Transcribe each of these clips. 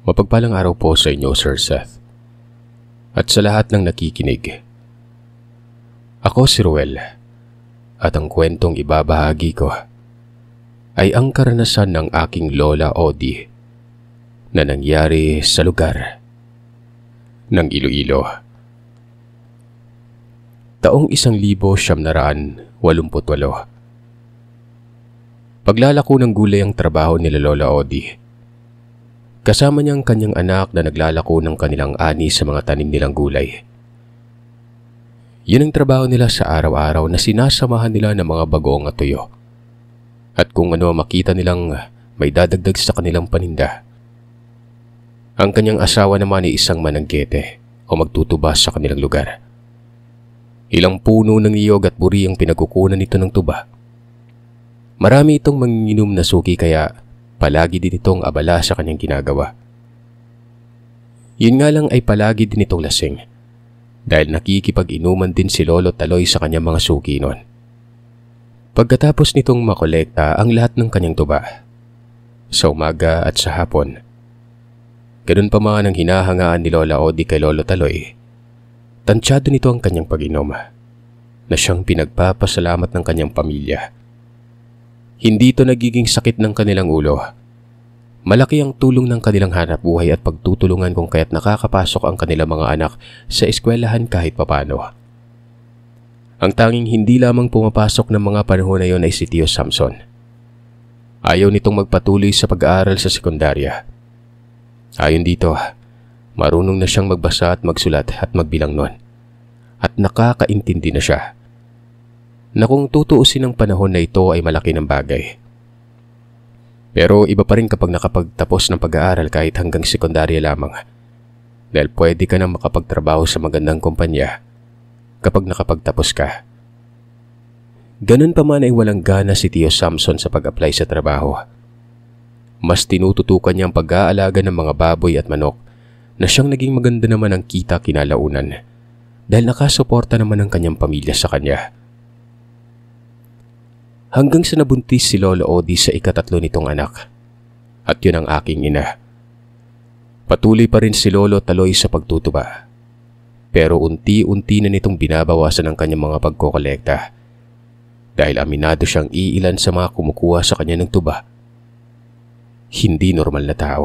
Mapagpalang araw po sa inyo, Sir Seth. At sa lahat ng nakikinig. Ako si Ruel, at ang kwentong ibabahagi ko ay ang karanasan ng aking Lola Odie na nangyari sa lugar ng Iloilo. Taong 1988. Paglalako ng gulay ang trabaho nila Lola Odie. Kasama niya ang kanyang anak na naglalako ng kanilang ani sa mga tanim nilang gulay. Yun ang trabaho nila sa araw-araw na sinasamahan nila ng mga bagoong at tuyo. At kung ano makita nilang may dadagdag sa kanilang paninda. Ang kanyang asawa naman ay isang mananggete o magtutubas sa kanilang lugar. Ilang puno ng niyog at buri ang pinagkukunan nito ng tuba. Marami itong manginginom na suki kaya palagi din itong abala sa kanyang ginagawa. Yun nga lang ay palagi din itong lasing dahil nakikipag-inuman din si Lolo Taloy sa kanyang mga suki noon. Pagkatapos nitong makolekta ang lahat ng kanyang tuba, sa umaga at sa hapon, ganun pa man ang hinahangaan ni Lola Odie kay Lolo Taloy, tansyado nito ang kanyang pag-inom na siyang pinagpapasalamat ng kanyang pamilya. Hindi ito nagiging sakit ng kanilang ulo. Malaki ang tulong ng kanilang hanap buhay at pagtutulungan kung kaya't nakakapasok ang kanilang mga anak sa eskwelahan kahit papano. Ang tanging hindi lamang pumapasok ng mga panahon na yon ay si Tio Samson. Ayaw nitong magpatuloy sa pag-aaral sa sekundarya. Ayon dito, marunong na siyang magbasa at magsulat at magbilang noon. At nakakaintindi na siya. Na kung tutuusin ang panahon na ito ay malaki ng bagay. Pero iba pa rin kapag nakapagtapos ng pag-aaral kahit hanggang sekundarya lamang. Dahil pwede ka nang makapagtrabaho sa magandang kumpanya kapag nakapagtapos ka. Ganun pa man ay walang gana si Tio Samson sa pag-apply sa trabaho. Mas tinututukan niya ang pag-aalaga ng mga baboy at manok na siyang naging maganda naman ang kita kinalaunan dahil nakasuporta naman ang kanyang pamilya sa kanya. Hanggang sa nabuntis si Lola Odie sa ika-3 nitong anak. At yun ang aking ina. Patuloy pa rin si Lolo Taloy sa pagtutuba. Pero unti-unti na nitong binabawasan ang kanyang mga pagkokolekta. Dahil aminado siyang iilan sa mga kumukuha sa kanya ng tuba. Hindi normal na tao.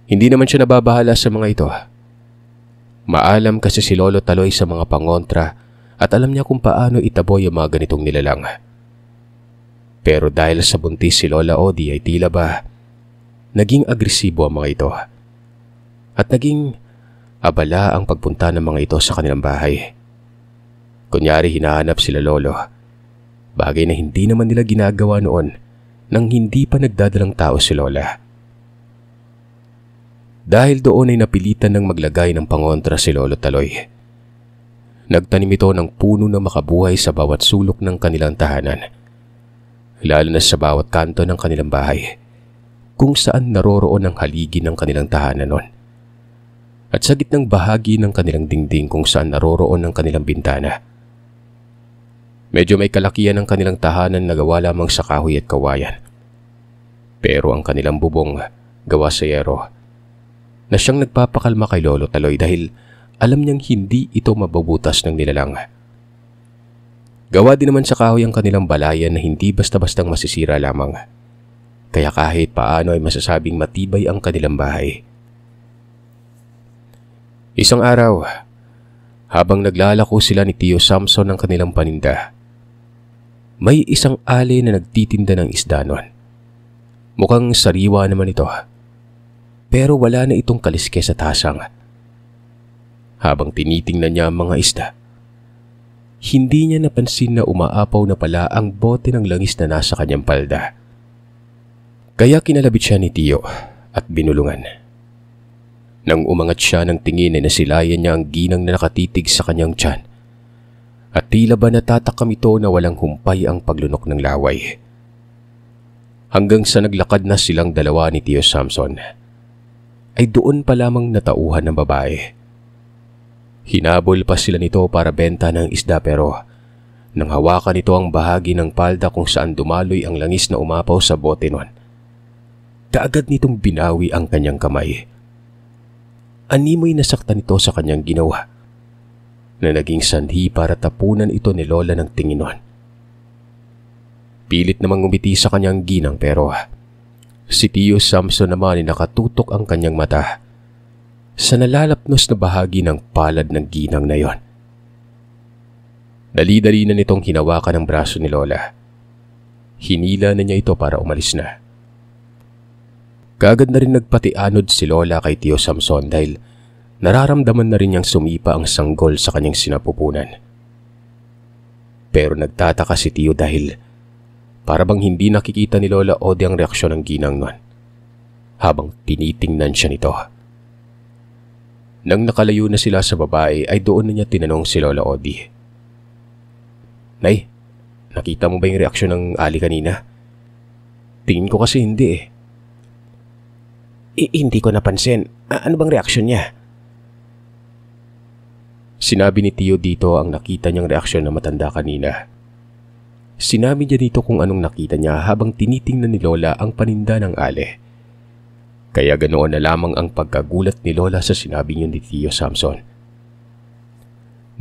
Hindi naman siya nababahala sa mga ito. Maalam kasi si Lolo Taloy sa mga pangontra at alam niya kung paano itaboy ang mga ganitong nilalang. Pero dahil sa buntis si Lola Odie ay tila ba naging agresibo ang mga ito. At naging abala ang pagpunta ng mga ito sa kanilang bahay. Kunyari hinahanap sila Lolo. Bagay na hindi naman nila ginagawa noon nang hindi pa nagdadalang tao si Lola. Dahil doon ay napilitan ng maglagay ng pangontra si Lolo Taloy. Nagtanim ito ng puno na makabuhay sa bawat sulok ng kanilang tahanan. Lalo na sa bawat kanto ng kanilang bahay, kung saan naroroon ang haligi ng kanilang tahanan noon. At sa gitnang bahagi ng kanilang dingding kung saan naroroon ang kanilang bintana. Medyo may kalakihan ang kanilang tahanan na gawa lamang sa kahoy at kawayan. Pero ang kanilang bubong gawa sa yero na siyang nagpapakalma kay Lolo Taloy dahil alam niyang hindi ito mababutas ng nilalang. Gawa din naman sa kahoy ang kanilang balayan na hindi basta-bastang masisira lamang. Kaya kahit paano ay masasabing matibay ang kanilang bahay. Isang araw, habang naglalako sila ni Tio Samson ng kanilang paninda, may isang ali na nagtitinda ng isda noon. Mukhang sariwa naman ito. Pero wala na itong kaliske sa tasang. Habang tinitingnan niya ang mga isda, hindi niya napansin na umaapaw na pala ang bote ng langis na nasa kanyang palda. Kaya kinalabit siya ni Tio at binulungan. Nang umangat siya ng tingin ay nasilayan niya ang ginang na nakatitig sa kanyang tiyan. At tila ba natatakam ito na walang humpay ang paglunok ng laway. Hanggang sa naglakad na silang dalawa ni Tio Samson, ay doon pa lamang natauhan ng babae. Hinabol pa sila nito para benta ng isda pero nang hawakan nito ang bahagi ng palda kung saan dumaloy ang langis na umapaw sa bote noon, kaagad nitong binawi ang kanyang kamay. Animoy nasaktan ito sa kanyang ginawa na naging sanhi para tapunan ito ni Lola ng tinginon. Pilit namang umiti sa kanyang ginang pero si Tio Samson naman ay nakatutok ang kanyang mata sa nalalapnos na bahagi ng palad ng ginang na yon. Dali-dali na nitong hinawakan ang braso ni Lola. Hinila na niya ito para umalis na. Kaagad na rin nagpatianod si Lola kay Tio Samson dahil nararamdaman na rin niyang sumipa ang sanggol sa kanyang sinapupunan. Pero nagtataka si Tio dahil para bang hindi nakikita ni Lola Odie ang reaksyon ng ginang nun habang tinitingnan siya nito. Nang nakalayo na sila sa babae ay doon na niya tinanong si Lola Odie. Nay, nakita mo ba yung reaksyon ng Ali kanina? Tingin ko kasi hindi eh. Hindi ko napansin. Ano bang reaksyon niya? Sinabi ni Tio dito ang nakita niyang reaksyon ng matanda kanina. Sinabi niya dito kung anong nakita niya habang tinitingnan ni Lola ang paninda ng Ale. Kaya ganoon na lamang ang pagkagulat ni Lola sa sinabi niyo ni Tio Samson.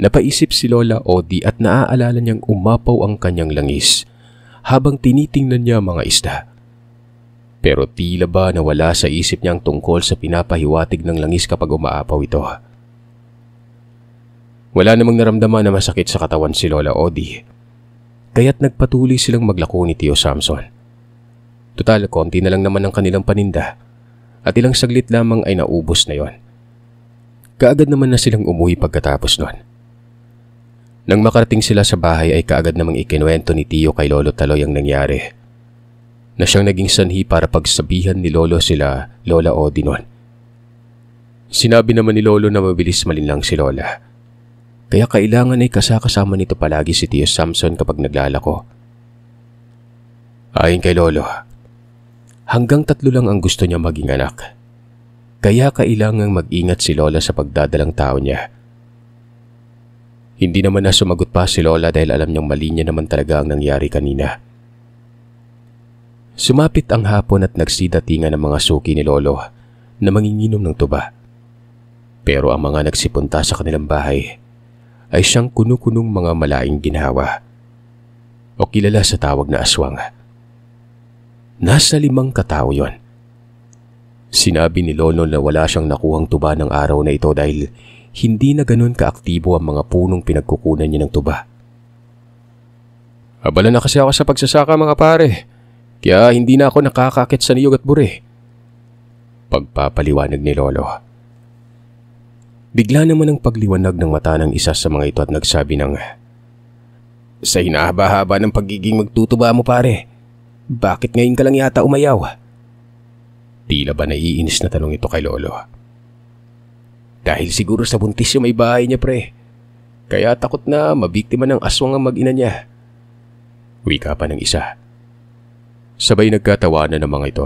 Napaisip si Lola Odie at naaalala niyang umapaw ang kanyang langis habang tinitingnan niya mga isda. Pero tila ba nawala sa isip niyang tungkol sa pinapahiwatig ng langis kapag umaapaw ito. Wala namang naramdaman na masakit sa katawan si Lola Odie, kaya't nagpatuloy silang maglako ni Tio Samson. Total, konti na lang naman ang kanilang paninda at ilang saglit lamang ay naubos na yon. Kaagad naman na silang umuwi pagkatapos nun. Nang makarating sila sa bahay ay kaagad namang ikinuwento ni Tio kay Lolo Taloy ang nangyari, na siyang naging sanhi para pagsabihan ni Lolo sila Lola Odie nun. Sinabi naman ni Lolo na mabilis malinlang si Lola, kaya kailangan ay kasama nito palagi si Tio Samson kapag naglalako. Ayon kay Lolo, hanggang 3 lang ang gusto niya maging anak, kaya kailangang mag-ingat si Lola sa pagdadalang tao niya. Hindi naman na sumagot pa si Lola dahil alam niyang mali niya naman talaga ang nangyari kanina. Sumapit ang hapon at nagsidatingan ang mga suki ni Lolo na manginginom ng tuba. Pero ang mga nagsipunta sa kanilang bahay ay siyang kuno-kunong mga malaing ginhawa o kilala sa tawag na aswang. Nasa 5 katao yon. Sinabi ni Lolo na wala siyang nakuhang tuba ng araw na ito dahil hindi na ganun kaaktibo ang mga punong pinagkukunan niya ng tuba. Abala na kasi ako sa pagsasaka mga pare, kaya hindi na ako nakakakit sa niyog at bure. Pagpapaliwanag ni Lolo. Bigla naman ang pagliwanag ng mata ng isa sa mga ito at nagsabi ng, sa hinahaba-haba ng pagiging magtutuba mo pare, bakit ngayon ka lang yata umayaw? Tila ba naiinis na tanong ito kay Lolo? Dahil siguro sa buntis yung may bahay niya pre, kaya takot na mabiktima ng aswang ang mag-ina niya. Wika pa ng isa. Sabay nagkatawanan ng mga ito.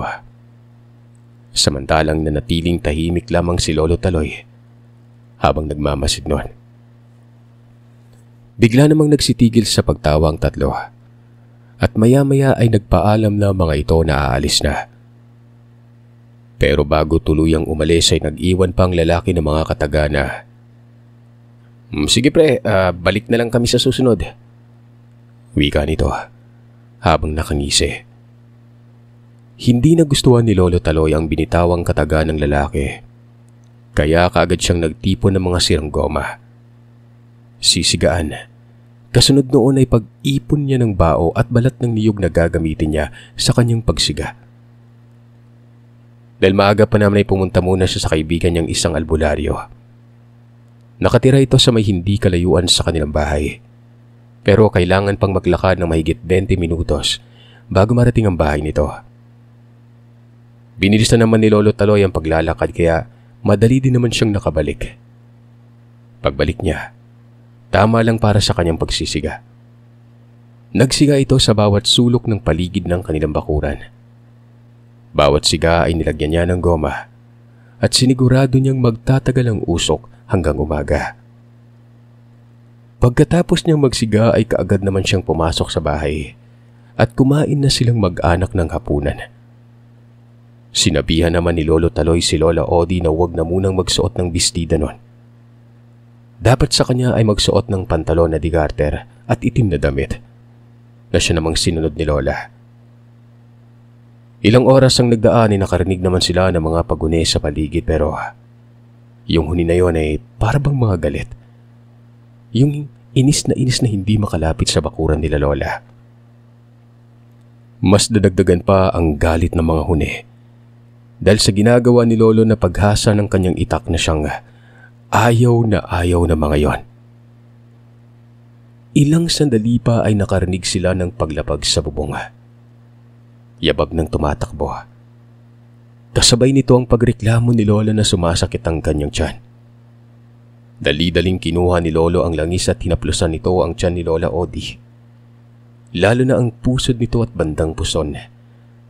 Samantalang nanatiling tahimik lamang si Lolo Taloy habang nagmamasid nun. Bigla namang nagsitigil sa pagtawa ang 3 at maya-maya ay nagpaalam na mga ito na aalis na. Pero bago tuluyang umalis ay nag-iwan pa ang lalaki ng mga katagana. Sige pre, balik na lang kami sa susunod. Wika nito habang nakangisi. Hindi nagustuhan ni Lolo Taloy ang binitawang kataga ng lalaki, kaya kaagad siyang nagtipon ng mga sirang goma. Sisigaan. Kasunod noon ay pag-ipon niya ng bao at balat ng niyog na gagamitin niya sa kanyang pagsiga. Dahil maaga pa naman ay pumunta muna siya sa kaibigan niyang isang albularyo. Nakatira ito sa may hindi kalayuan sa kanilang bahay, pero kailangan pang maglakad ng mahigit 20 minutos bago marating ang bahay nito. Binilisan naman ni Lolo Taloy ang paglalakad kaya madali din naman siyang nakabalik. Pagbalik niya, tama lang para sa kanyang pagsisiga. Nagsiga ito sa bawat sulok ng paligid ng kanilang bakuran. Bawat siga ay nilagyan niya ng goma at sinigurado niyang magtatagal ang usok hanggang umaga. Pagkatapos niyang magsiga ay kaagad naman siyang pumasok sa bahay at kumain na silang mag-anak ng hapunan. Sinabihan naman ni Lolo Taloy si Lola Odi na huwag na munang magsuot ng bestida nun. Dapat sa kanya ay magsuot ng pantalon na di garter at itim na damit, na siya namang sinunod ni Lola. Ilang oras ang nagdaan ay nakarinig naman sila ng mga paguni sa paligid, pero yung huni na yon ay para bang mga galit. Yung inis na hindi makalapit sa bakuran nila Lola. Mas dadagdagan pa ang galit ng mga huni dahil sa ginagawa ni Lolo na paghasa ng kanyang itak na siyang ayaw na mga yon. Ilang sandali pa ay nakarinig sila ng paglapag sa bubong. Yabag ng tumatakbo. Kasabay nito ang pagreklamo ni Lola na sumasakit ang kanyang tiyan. Dali-daling kinuha ni Lolo ang langis at hinaplusan nito ang tiyan ni Lola Odi. Lalo na ang pusod nito at bandang puson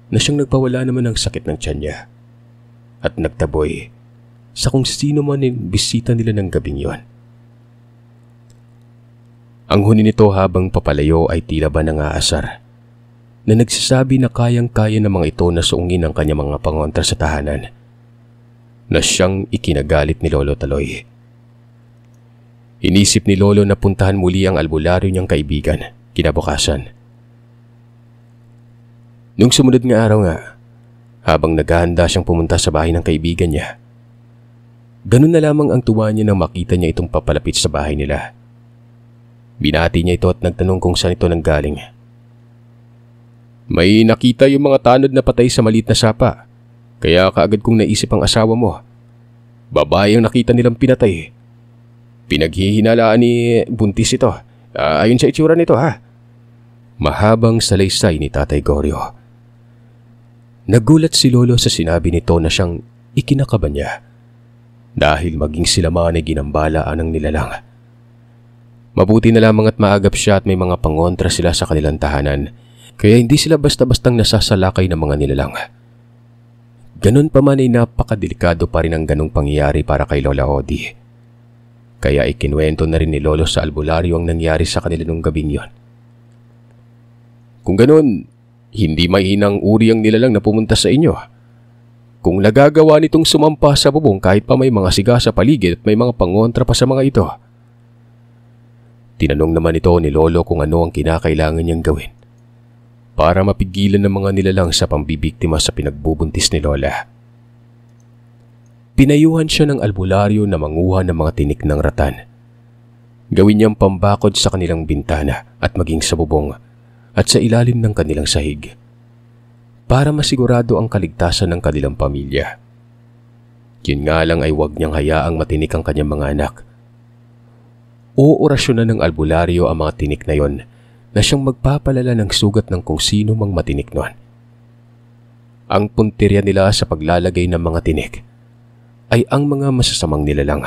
na siyang nagpawala naman ng sakit ng tiyan niya. At nagtaboy sa kung sino man yung bisita nila ng gabing yon. Ang huni nito habang papalayo ay tila ba nangaasar na nagsasabi na kayang-kaya ng mga ito na suungin ang kanyang mga pangontra sa tahanan na siyang ikinagalit ni Lolo Taloy. Inisip ni Lolo na puntahan muli ang albularyo niyang kaibigan kinabukasan. Nung sumunod nga araw nga, habang naghahanda siyang pumunta sa bahay ng kaibigan niya, ganun na lamang ang tuwa niya nang makita niya itong papalapit sa bahay nila. Binati niya ito at nagtanong kung saan ito nanggaling. May nakita yung mga tanod na patay sa maliit na sapa, kaya kaagad kong naisip ang asawa mo. Babae ang nakita nilang pinatay. Pinaghihinalaan ni buntis ito, ayon sa itsura nito ha. Mahabang salaysay ni Tatay Goryo. Nagulat si Lolo sa sinabi nito na siyang ikinakaban niya dahil maging sila man ay ginambalaan ng nilalang. Mabuti na lamang at maagap siya at may mga pangontra sila sa kanilang tahanan, kaya hindi sila basta-bastang nasasalakay ng mga nilalang. Ganun pa man ay napakadelikado pa rin ang ganung pangyayari para kay Lola Odi. Kaya ikinuwento na rin ni Lolo sa albularyo ang nangyari sa kanila nung gabing yon. Kung ganun, hindi mainang uri ang nilalang na pumunta sa inyo. Kung nagagawa nitong sumampa sa bubong kahit pa may mga siga sa paligid at may mga pangontra pa sa mga ito. Tinanong naman ito ni Lolo kung ano ang kinakailangan niyang gawin para mapigilan ng mga nilalang sa pambibiktima sa pinagbubuntis ni Lola. Pinayuhan siya ng albularyo na manguha ng mga tinik ng ratan. Gawin niyang pambakod sa kanilang bintana at maging sa bubong at sa ilalim ng kanilang sahig para masigurado ang kaligtasan ng kanilang pamilya. Yun nga lang ay huwag niyang hayaang matinik ang kanyang mga anak. Oorasyonan ng albularyo ang mga tinik na yon na siyang magpapalala ng sugat ng kung sino mang matinik nun. Ang puntirya nila sa paglalagay ng mga tinik ay ang mga masasamang nilalang.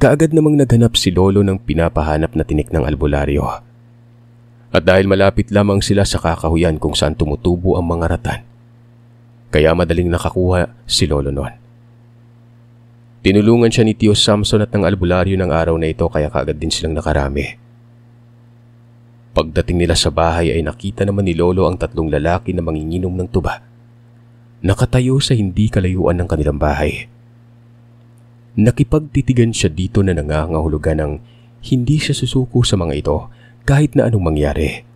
Kaagad namang naghanap si Lolo ng pinapahanap na tinik ng albularyo. At dahil malapit lamang sila sa kakahuyan kung saan tumutubo ang mga ratan, kaya madaling nakakuha si Lolo noon. Tinulungan siya ni Tio Samson at ng albularyo ng araw na ito kaya kaagad din silang nakarami. Pagdating nila sa bahay ay nakita naman ni Lolo ang tatlong lalaki na manginginom ng tuba. Nakatayo sa hindi kalayuan ng kanilang bahay. Nakipagtitigan siya dito na nangangahulugan ng hindi siya susuko sa mga ito kahit na anong mangyari.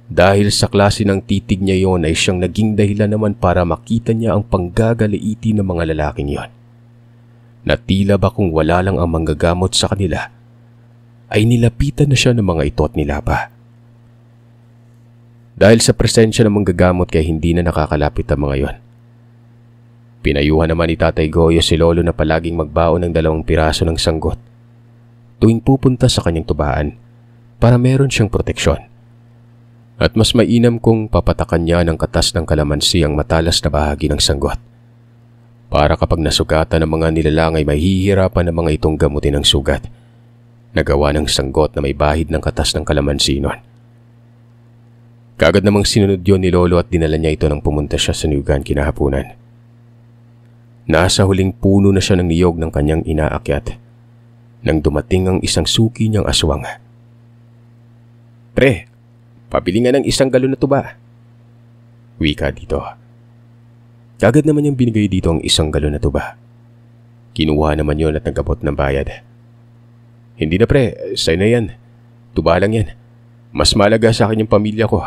Dahil sa klase ng titig niya yon ay siyang naging dahilan naman para makita niya ang panggagaliiti ng mga lalaking yon. Na tila ba kung wala lang ang manggagamot sa kanila, ay nilapitan na siya ng mga ito at nilapa. Dahil sa presensya ng manggagamot kaya hindi na nakakalapit ang mga yon. Pinayuhan naman ni Tatay Goyo si Lolo na palaging magbaon ng 2 piraso ng sanggot tuwing pupunta sa kanyang tubaan para meron siyang proteksyon. At mas mainam kung papatakan niya ng katas ng kalamansi ang matalas na bahagi ng sanggot para kapag nasugatan ng mga nilalang ay mahihirapan ng mga itong gamutin ang sugat na gawa ng sanggot na may bahid ng katas ng kalamansi nun. Kaagad namang sinunod yun ni Lolo at dinala niya ito nang pumunta siya sa Niyugan kinahaponan. Nasa huling puno na siya ng niyog ng kanyang inaakyat nang dumating ang isang suki niyang aswang. Pre, pabili nga ng 1 galon na tuba. Wika dito. Kagad naman niyang binigay dito ang 1 galon na tuba. Kinuha naman yon at nagkabot ng bayad. Hindi na pre, sa'yo na yan. Tuba lang yan. Mas malaga sa akin yung pamilya ko.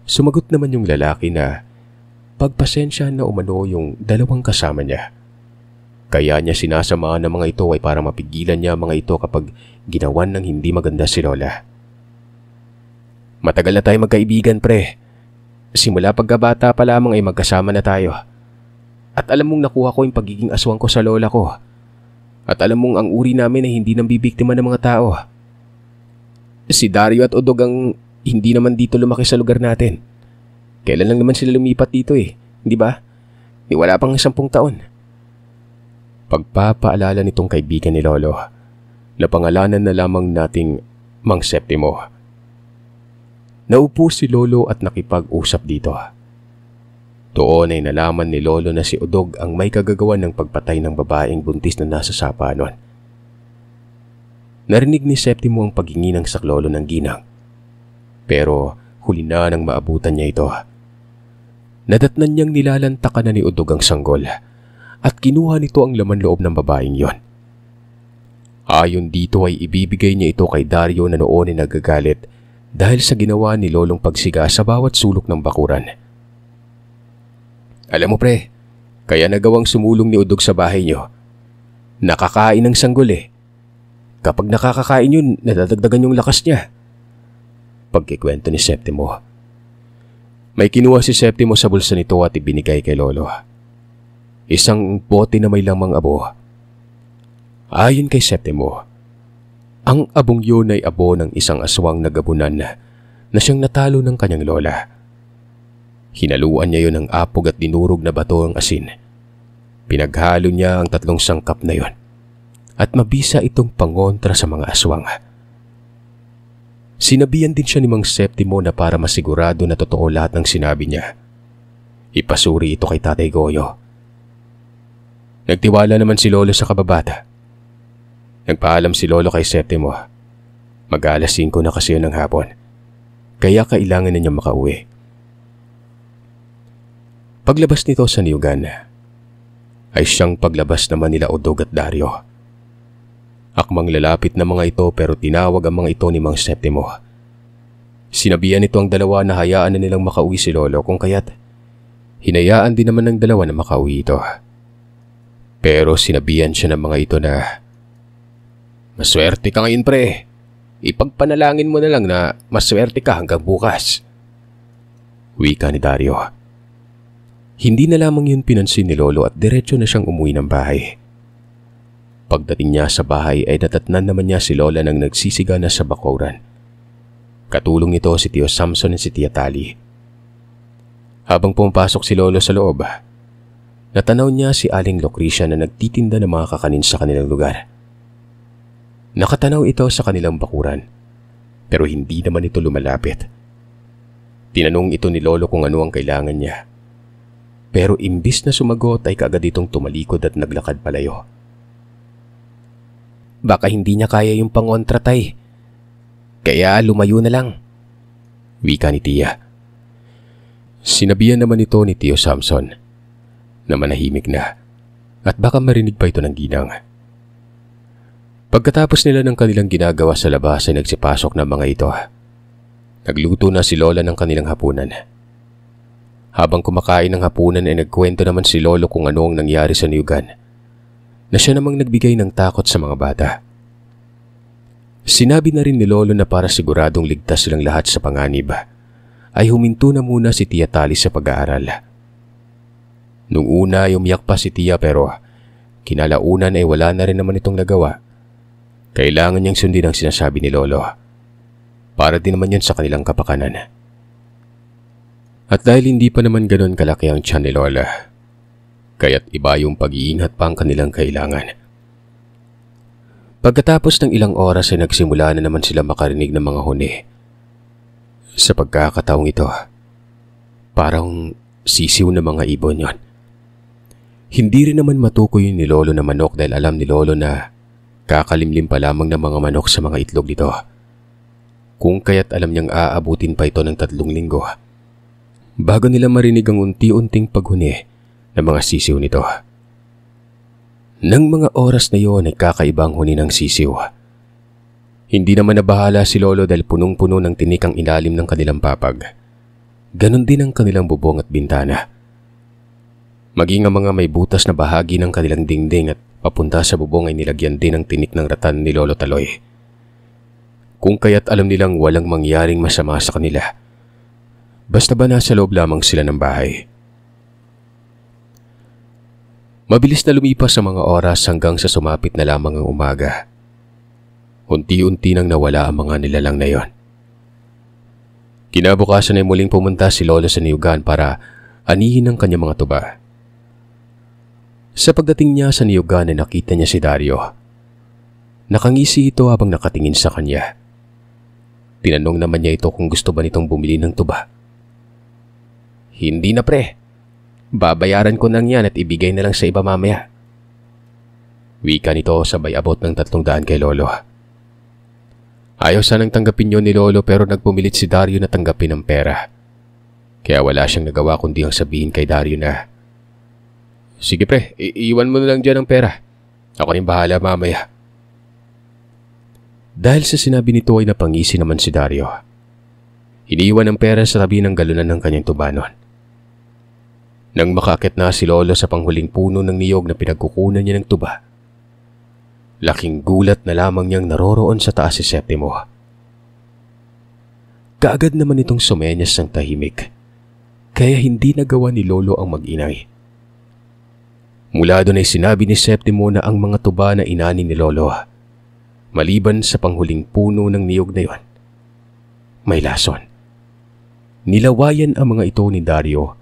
Sumagot naman yung lalaki na pagpasensya na umano yung 2 kasama niya. Kaya niya sinasamahan ng mga ito ay para mapigilan niya mga ito kapag ginawan ng hindi maganda si Lola. Matagal na tayo magkaibigan pre. Simula pagkabata pa lamang ay magkasama na tayo. At alam mong nakuha ko yung pagiging aswang ko sa lola ko. At alam mong ang uri namin ay hindi nang bibiktima ng mga tao. Si Dario at Udog ang hindi naman dito lumaki sa lugar natin. Kailan lang naman sila lumipat dito hindi ba? Wala pang 10 taon. Pagpapaalala nitong kaibigan ni Lolo na pangalanan na lamang nating Mang Septimo. Naupo si Lolo at nakipag-usap dito. Doon ay nalaman ni Lolo na si Udog ang may kagagawan ng pagpatay ng babaeng buntis na nasa sapa nun. Narinig ni Septimo ang paghingi ng saklolo ng ginang. Pero huli na nang maabutan niya ito. Nadatnan niyang nilalantakan na ni Udog ang sanggol at kinuha nito ang laman loob ng babaeng yon. Ayon dito ay ibibigay niya ito kay Dario na noon ay nagagalit dahil sa ginawa ni Lolong pagsiga sa bawat sulok ng bakuran. Alam mo pre, kaya nagawang sumulong ni Udog sa bahay niyo. Nakakain ng sanggol Kapag nakakakain yun, nadadagdagan yung lakas niya. Pagkikwento ni Septimo. May kinuha si Septimo sa bulsa nito at ibinigay kay Lolo. Isang bote na may lamang abo. Ayon kay Septimo, ang abong yun ay abo ng isang aswang na gabunan na siyang natalo ng kanyang lola. Hinaluan niya yun ng apog at dinurog na bato ang asin. Pinaghalo niya ang 3 sangkap na yon at mabisa itong pangontra sa mga aswang. Sinabihan din siya ni Mang Septimo na para masigurado na totoo lahat ng sinabi niya, ipasuri ito kay Tatay Goyo. Nagtiwala naman si Lolo sa kababata. Nagpaalam si Lolo kay Septimo. Mag-alas 5 na kasi yun ng hapon, kaya kailangan na niya makauwi. Paglabas nito sa niyugan, ay siyang paglabas naman nila Udog at Dario. Akmang lalapit na mga ito pero tinawag ang mga ito ni Mang Septimo. Sinabihan nito ang 2 na hayaan na nilang makauwi si Lolo kung kaya't hinayaan din naman ng 2 na makauwi ito. Pero sinabihan siya ng mga ito na, maswerte ka ngayon pre. Ipagpanalangin mo na lang na maswerte ka hanggang bukas. Wika ni Dario. Hindi na lamang yun pinansin ni Lolo at diretso na siyang umuwi ng bahay. Pagdating niya sa bahay ay natatnan naman niya si Lola nang nagsisiga na sa bakuran. Katulong nito si Tio Samson at si Tia Tali. Habang pumapasok si Lolo sa loob, natanaw niya si Aling Lucrecia na nagtitinda ng mga kakanin sa kanilang lugar. Nakatanaw ito sa kanilang bakuran, pero hindi naman ito lumalapit. Tinanong ito ni Lolo kung ano ang kailangan niya. Pero imbis na sumagot ay kaagad itong tumalikod at naglakad palayo. Baka hindi niya kaya yung pangontra tay. Kaya lumayo na lang. Wika ni Tia. Sinabihan naman ito ni Tio Samson na manahimik na at baka marinig pa ito ng ginang. Pagkatapos nila ng kanilang ginagawa sa labas ay nagsipasok ng mga ito. Nagluto na si Lola ng kanilang hapunan. Habang kumakain ng hapunan ay nagkwento naman si Lolo kung ano ang nangyari sa niyugan, na siya namang nagbigay ng takot sa mga bata. Sinabi na rin ni Lolo na para siguradong ligtas silang lahat sa panganib, ay huminto na muna si Tia Tali sa pag-aaral. Nung una ay umiyak pa si Tia pero kinalaunan ay wala na rin naman itong nagawa. Kailangan niyang sundin ang sinasabi ni Lolo. Para din naman yan sa kanilang kapakanan. At dahil hindi pa naman ganon kalaki ang tiyan ni Lola, kaya't iba yung pag-iingat pa ang kanilang kailangan. Pagkatapos ng ilang oras ay nagsimula na naman sila makarinig ng mga huni. Sa pagkakataong ito, parang sisiw na mga ibon yon. Hindi rin naman matukoy ni Lolo na manok dahil alam ni Lolo na kakalimlim pa lamang ng mga manok sa mga itlog nito. Kung kaya't alam niyang aabutin pa ito ng 3 linggo bago nila marinig ang unti-unting paghuni ng mga sisiw nito. Nang mga oras na iyon ay kakaibang huni ng sisiw. Hindi naman nabahala si Lolo dahil punong-puno ng tinik ang ilalim ng kanilang papag. Ganon din ang kanilang bubong at bintana. Maging ang mga may butas na bahagi ng kanilang dingding at papunta sa bubong ay nilagyan din ng tinik ng ratan ni Lolo Taloy. Kung kaya't alam nilang walang mangyaring masama sa kanila. Basta ba nasa loob lamang sila ng bahay. Mabilis na lumipas ang mga oras hanggang sa sumapit na lamang ang umaga. Unti-unti nang nawala ang mga nilalang na yon. Kinabukasan ay muling pumunta si Lolo sa niyugan para anihin ang kanyang mga tuba. Sa pagdating niya sa niyugan ay nakita niya si Dario. Nakangisi ito habang nakatingin sa kanya. Tinanong naman niya ito kung gusto ba nitong bumili ng tuba. "Hindi na pre. Babayaran ko nang yan at ibigay na lang sa iba mamaya." Wika nito sabay abot ng 300 kay Lolo. Ayaw sanang tanggapin yun ni Lolo pero nagpumilit si Dario na tanggapin ang pera. Kaya wala siyang nagawa kundi ang sabihin kay Dario na, "Sige pre, iiwan mo na lang dyan ang pera. Ako rin bahala mamaya." Dahil sa sinabi nito ay napangisi naman si Dario. Iniiwan ang pera sa tabi ng galunan ng kanyang tubanon. Nang makakit na si Lolo sa panghuling puno ng niyog na pinagkukunan niya ng tuba, laking gulat na lamang niyang naroroon sa taas si Septimo. Kaagad naman itong sumenyas ng tahimik, kaya hindi nagawa ni Lolo ang mag-inay. Mula doon ay sinabi ni Septimo na ang mga tuba na inani ni Lolo, maliban sa panghuling puno ng niyog na yon, may lason. Nilawayan ang mga ito ni Dario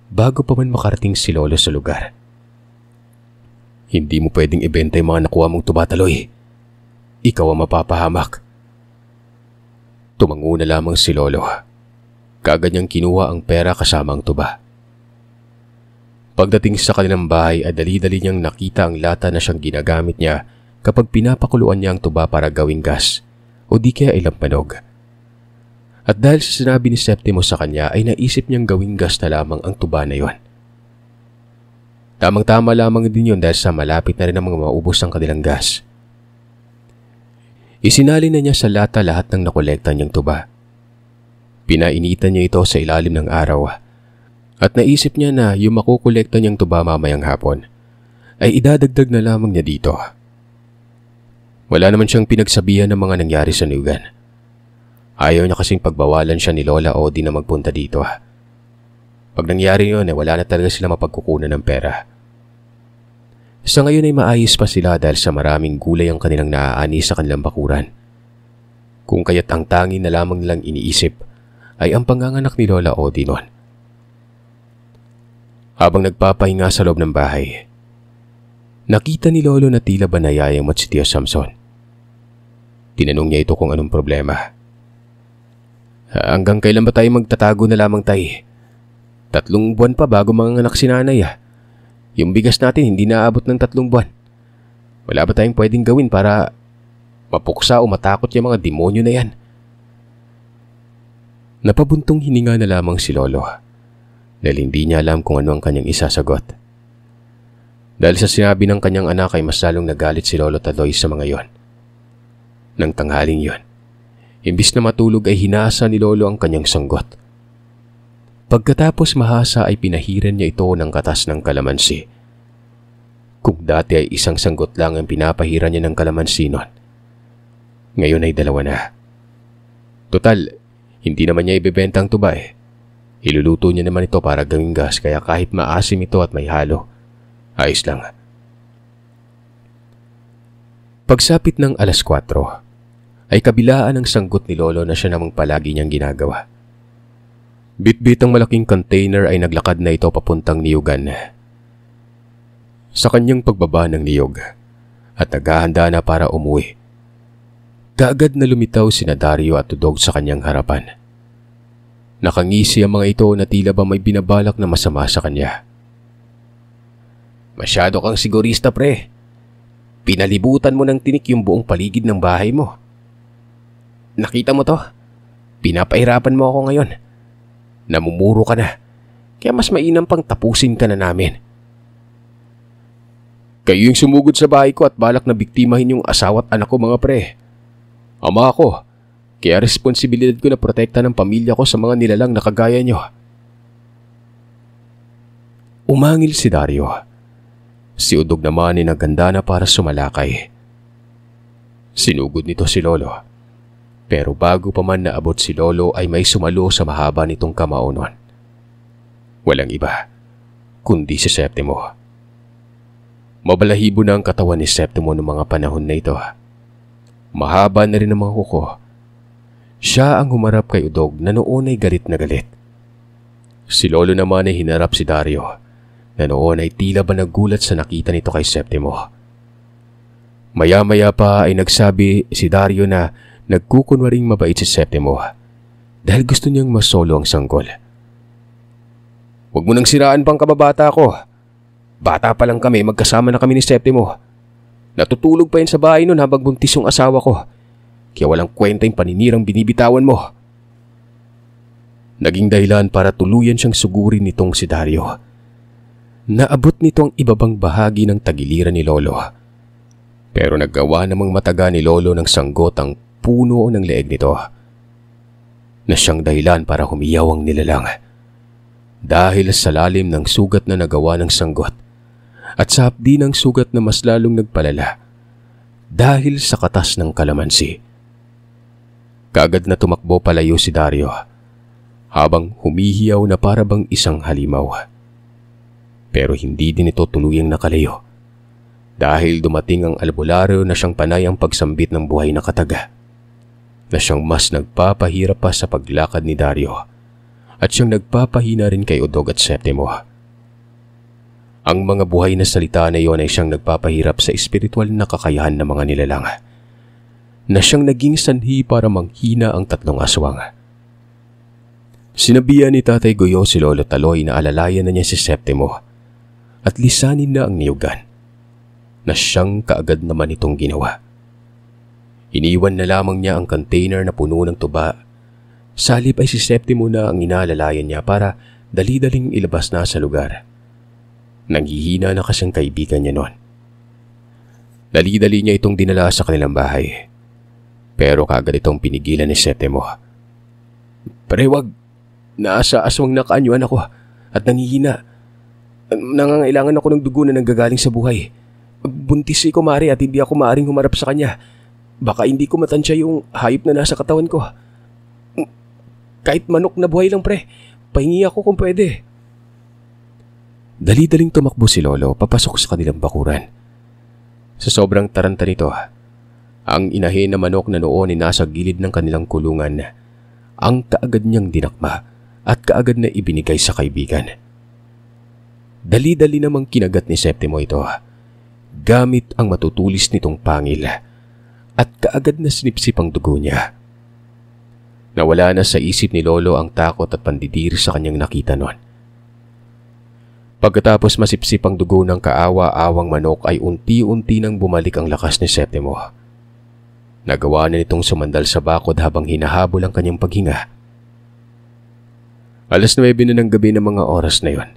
bago pa man makarating si Lolo sa lugar. "Hindi mo pwedeng ibenta yung mga nakuha mong tuba, Taloy. Ikaw ang mapapahamak." Tumango na lamang si Lolo. Kaagad niyang kinuha ang pera kasama ang tuba. Pagdating sa kanilang bahay ay dali-dali niyang nakita ang lata na siyang ginagamit niya kapag pinapakuluan niya ang tuba para gawing gas o di kaya ilang panog. At dahil sa sinabi ni Septimo sa kanya ay naisip niyang gawing gas na lamang ang tuba na yon. Tamang-tama lamang din yun dahil sa malapit na rin ang mga maubos ng kanilang gas. Isinali na niya sa lata lahat ng nakolekta niyang tuba. Pinainitan niya ito sa ilalim ng araw at naisip niya na yung makukolekta niyang tuba mamayang hapon ay idadagdag na lamang niya dito. Wala naman siyang pinagsabihan ng mga nangyari sa niyugan. Ayaw niya kasing pagbawalan siya ni Lola Odi na magpunta dito. Pag nangyari yun ay wala na talaga sila mapagkukunan ng pera. Sa ngayon ay maayos pa sila dahil sa maraming gulay ang kanilang naaani sa kanilang bakuran. Kung kaya't ang tanging na lamang nilang iniisip ay ang panganganak ni Lola Odi noon. Habang nagpapahinga sa loob ng bahay, nakita ni Lolo na tila ba nayayamot si Tio Samson. Tinanong niya ito kung anong problema. "Hanggang kailan ba tayo magtatago na lamang, Tay? 3 buwan pa bago manganak si Nanay. Yung bigas natin hindi naabot ng 3 buwan. Wala ba tayong pwedeng gawin para mapuksa o matakot yung mga demonyo na yan?" Napabuntong hininga na lamang si Lolo dahil hindi niya alam kung ano ang kanyang isasagot. Dahil sa sinabi ng kanyang anak ay mas lalong nagalit si Lolo Taloy sa mga yon. Nang tanghaling yon, imbis na matulog ay hinasa ni Lolo ang kanyang sanggot. Pagkatapos mahasa ay pinahiran niya ito ng katas ng kalamansi. Kung dati ay isang sanggot lang ang pinapahiran niya ng kalamansi noon, ngayon ay 2 na. Total, hindi naman niya ibebenta ang tuba eh. Iluluto niya naman ito para gawing gas kaya kahit maasim ito at may halo, ayos lang. Pagsapit ng 4:00, ay kabilaan ng sanggot ni Lolo na siya namang palagi niyang ginagawa. Bitbit ang malaking container ay naglakad na ito papuntang niyugan. Sa kanyang pagbaba ng niyog at naghahanda na para umuwi, kaagad na lumitaw sina Dario at Tudog sa kanyang harapan. Nakangisi ang mga ito na tila ba may binabalak na masama sa kanya. "Masyado kang sigurista, pre. Pinalibutan mo ng tinik yung buong paligid ng bahay mo. Nakita mo to? Pinapahirapan mo ako ngayon. Namumuro ka na Kaya mas mainam pang tapusin ka na namin. Kayo yung sumugod sa bahay ko at balak na biktimahin yung asawa at anak ko mga pre. Ama ako, kaya responsibilidad ko na protekta ng pamilya ko sa mga nilalang na kagaya nyo. Umangil si Dario. Si Udog naman ay naganda na para sumalakay. Sinugod nito si Lolo. Pero bago pa man naabot si Lolo ay may sumalo sa mahaba nitong kamao nun. Walang iba, kundi si Septimo. Mabalahibo na ang katawan ni Septimo noong mga panahon na ito. Mahaba na rin ang mga kuko. Siya ang humarap kay Udog na noon ay galit na galit. Si Lolo naman ay hinarap si Dario na noon ay tila ba nagulat sa nakita nito kay Septimo. Maya-maya pa ay nagsabi si Dario na nagkukunwaring mabait si Septimo dahil gusto niyang masolo ang sanggol. Huwag mo nang siraan pang kababata ko. Bata pa lang kami, magkasama na kami ni Septimo. Natutulog pa yun sa bahay nun habang buntis yung asawa ko. Kaya walang kwenta yung paninirang binibitawan mo. Naging dahilan para tuluyan siyang sugurin nitong si Dario. Naabot nito ang ibabang bahagi ng tagiliran ni Lolo. Pero naggawa namang mataga ni Lolo ng sanggot ang puno ng leeg nito. Na siyang dahilan para humiyaw ang nilalang. Dahil sa lalim ng sugat na nagawa ng sanggot. At sa hapdi ng sugat na mas lalong nagpalala dahil sa katas ng kalamansi. Kaagad na tumakbo palayo si Dario habang humihiyaw na parabang isang halimaw. Pero hindi din ito tuluyang nakalayo dahil dumating ang albularyo na siyang panay ang pagsambit ng buhay na kataga na siyang mas nagpapahirap pa sa paglakad ni Dario at siyang nagpapahina rin kay Udog at Septimo. Ang mga buhay na salita na iyon ay siyang nagpapahirap sa espiritual na kakayahan ng mga nilalang na siyang naging sanhi para manghina ang tatlong aswang. Sinabihan ni Tatay Goyo si Lolo Taloy na alalayan na niya si Septimo at lisanin na ang niyugan na siyang kaagad naman itong ginawa. Iniwan na lamang niya ang container na puno ng tuba. Sa halip ay si Septimo na ang inaalalayan niya para dali-daling ilabas na sa lugar. Nanghihina na kasing kaibigan niya noon. Dali-dali niya itong dinala sa kanilang bahay. Pero kagad itong pinigilan ni Septimo. Pre, wag. Nasa aswang na kaanyuan ako at nanghihina. Nangangailangan ako ng dugo na nanggagaling sa buhay. Buntis si kumari at hindi ako maaring humarap sa kanya. Baka hindi ko matansya yung hayop na nasa katawan ko. Kahit manok na buhay lang pre, pahingi ako kung pwede. Dali-daling tumakbo si Lolo papasok sa kanilang bakuran. Sa sobrang taranta nito, ang inahin na manok na noon ay nasa gilid ng kanilang kulungan ang kaagad niyang dinakma at kaagad na ibinigay sa kaibigan. Dali-dali namang kinagat ni Septimo ito gamit ang matutulis nitong pangil at kaagad na sinipsip ang dugo niya. Nawala na sa isip ni Lolo ang takot at pandidiri sa kanyang nakita noon. Pagkatapos masipsip ang dugo ng kaawa-awang manok ay unti-unti nang bumalik ang lakas ni Septimo. Nagawa na nitong sumandal sa bakod habang hinahabol ang kanyang paghinga. 9:00 na ng gabi ng mga oras na yon.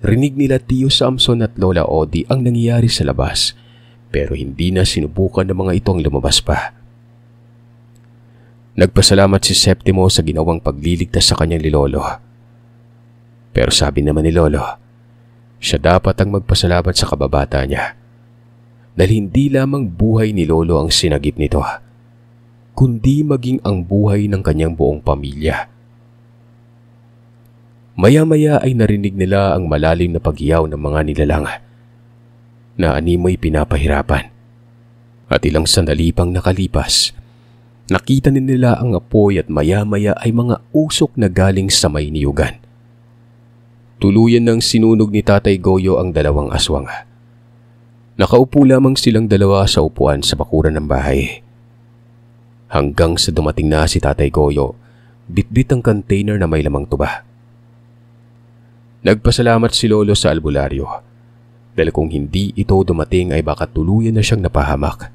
Rinig nila Tio Samson at Lola Odi ang nangyayari sa labas pero hindi na sinubukan ng mga ito ang lumabas pa. Nagpasalamat si Septimo sa ginawang pagliligtas sa kanyang Lolo. Pero sabi naman ni Lolo, siya dapat ang magpasalamat sa kababata niya. Dahil hindi lamang buhay ni Lolo ang sinagip nito, kundi maging ang buhay ng kanyang buong pamilya. Maya-maya ay narinig nila ang malalim na paghiyaw ng mga nilalang na animoy pinapahirapan. At ilang sandali pang nakalipas, nakita nila ang apoy at maya-maya ay mga usok na galing sa may niyugan. Tuluyan ng sinunog ni Tatay Goyo ang dalawang aswang. Nakaupo lamang silang dalawa sa upuan sa bakuran ng bahay. Hanggang sa dumating na si Tatay Goyo, bitbit ang container na may lamang tuba. Nagpasalamat si Lolo sa albularyo dahil kung hindi ito dumating ay baka tuluyan na siyang napahamak.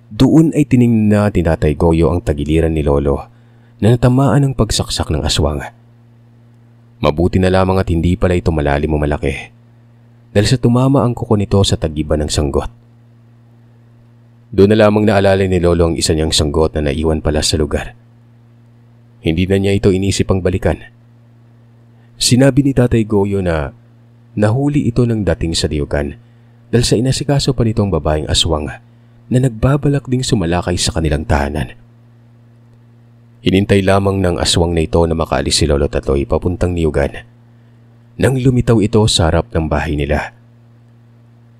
Doon ay tiningnan na ni Tatay Goyo ang tagiliran ni Lolo na natamaan ng pagsaksak ng aswang. Mabuti na lamang at hindi pala ito malalim o malaki dahil sa tumama ang kuko nito sa tagiban ng sanggot. Doon na lamang naalala ni Lolo ang isa niyang sanggot na naiwan pala sa lugar. Hindi na niya ito inisip ang balikan. Sinabi ni Tatay Goyo na nahuli ito ng dating sa Diugan dahil sa inasikaso pa nitong babaeng aswang na nagbabalak ding sumalakay sa kanilang tahanan. Hinintay lamang ng aswang na ito na makaalis si Lolo Tatoy papuntang Niugan nang lumitaw ito sa harap ng bahay nila.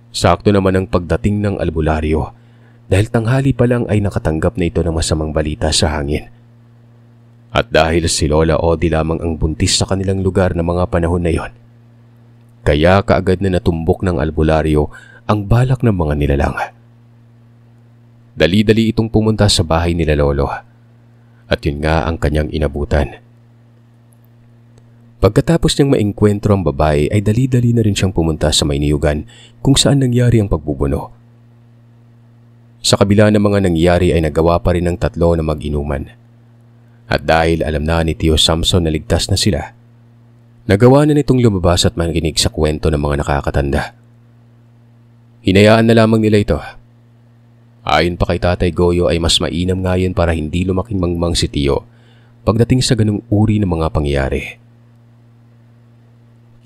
Sakto naman ang pagdating ng albularyo dahil tanghali pa lang ay nakatanggap na ito ng masamang balita sa hangin. At dahil si Lola Odi lamang ang buntis sa kanilang lugar na mga panahon na yon, kaya kaagad na natumbok ng albularyo ang balak ng mga nilalang. Dali-dali itong pumunta sa bahay nila Lolo at yun nga ang kanyang inabutan. Pagkatapos niyang maengkwentro ang babae ay dali-dali na rin siyang pumunta sa may Niugan kung saan nangyari ang pagbubuno. Sa kabila ng mga nangyari ay nagawa pa rin ng tatlo na mag-inuman. At dahil alam na ni Tio Samson na ligtas na sila, nagawa na nitong lumabas at makinig sa kwento ng mga nakakatanda. Hinayaan na lamang nila ito. Ayon pa kay Tatay Goyo ay mas mainam nga yan para hindi lumaking mangmang si Tio pagdating sa ganung uri ng mga pangyayari.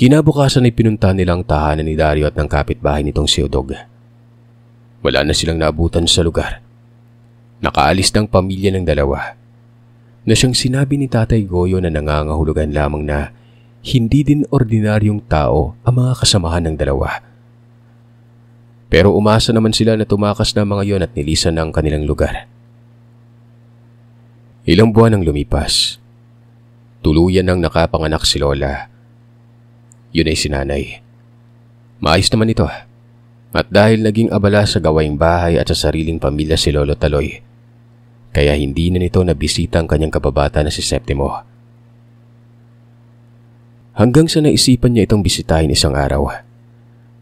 Kinabukasan ay pinunta nilang tahanan ni Dario at ng kapitbahay nitong si Udog. Wala na silang naabutan sa lugar. Nakaalis ng pamilya ng dalawa na siyang sinabi ni Tatay Goyo na nangangahulugan lamang na hindi din ordinaryong tao ang mga kasamahan ng dalawa. Pero umasa naman sila na tumakas na mga yon at nilisan ng kanilang lugar. Ilang buwan ang lumipas. Tuluyan ng nakapanganak si Lola. Yun ay si Nanay. Maayos naman ito. At dahil naging abala sa gawaing bahay at sa sariling pamilya si Lolo Taloy, kaya hindi na nito nabisita ang kanyang kababata na si Septimo. Hanggang sa naisipan niya itong bisitahin isang araw.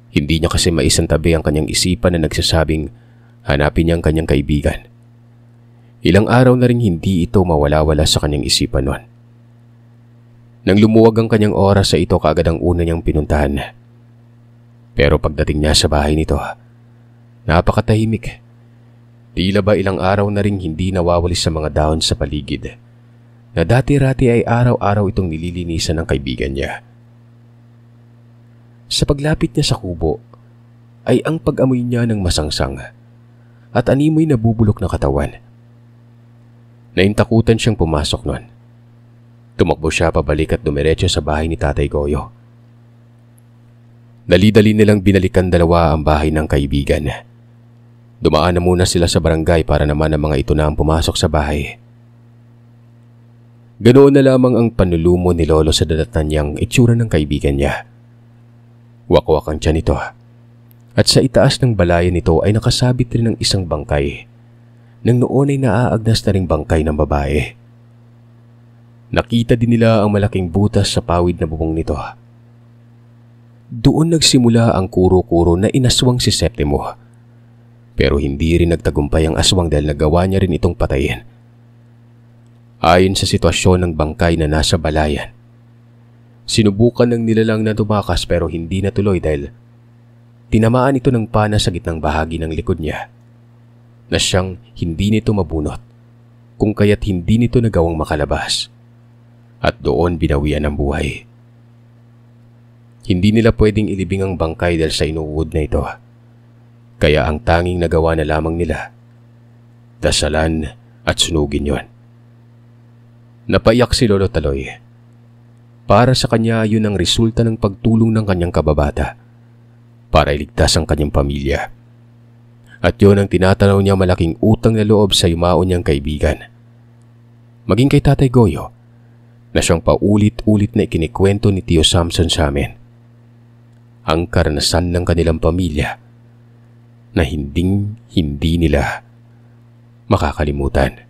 Hindi niya kasi maisantabi ang kanyang isipan na nagsasabing hanapin niya ang kanyang kaibigan. Ilang araw na rin hindi ito mawala-wala sa kanyang isipan noon. Nang lumuwag ang kanyang oras sa ito kaagad ang una niyang pinuntahan. Pero pagdating niya sa bahay nito, napakatahimik. Tila ba ilang araw na rin hindi nawawalis sa mga dahon sa paligid na dati-rati ay araw-araw itong nililinisan ng kaibigan niya. Sa paglapit niya sa kubo ay ang pag-amoy niya ng masangsang at animoy na bubulok na katawan. Naintakutan siyang pumasok noon. Tumakbo siya pabalik at dumiretso sa bahay ni Tatay Goyo. Dali-dali nilang binalikan dalawa ang bahay ng kaibigan. Dumaan na muna sila sa barangay para naman ang mga ito na ang pumasok sa bahay. Ganoon na lamang ang panlulumo ni Lolo sa dadatnan niyang itsura ng kaibigan niya. Wakwak ang tiyan nito. At sa itaas ng balayan nito ay nakasabit rin ng isang bangkay. Nang noon ay naaagnas na ring bangkay ng babae. Nakita din nila ang malaking butas sa pawid na bubong nito. Doon nagsimula ang kuro-kuro na inaswang si Septimo. Pero hindi rin nagtagumpay ang aswang dahil nagawa niya rin itong patayin. Ayon sa sitwasyon ng bangkay na nasa balayan, sinubukan ng nilalang na tumakas pero hindi natuloy dahil tinamaan ito ng pana sa gitnang bahagi ng likod niya na siyang hindi nito mabunot kung kaya't hindi nito nagawang makalabas at doon binawian ng buhay. Hindi nila pwedeng ilibing ang bangkay dahil sa inuud na ito. Kaya ang tanging nagawa na lamang nila, dasalan at sunugin yon. Napaiyak si Lolo Taloy. Para sa kanya yun ang resulta ng pagtulong ng kanyang kababata para iligtas ang kanyang pamilya. At yun ang tinatanaw niya malaking utang na loob sa yumaon niyang kaibigan. Maging kay Tatay Goyo na siyang paulit-ulit na ikinikwento ni Tio Samson sa amin. Ang karanasan ng kanilang pamilya na hindi nila makakalimutan.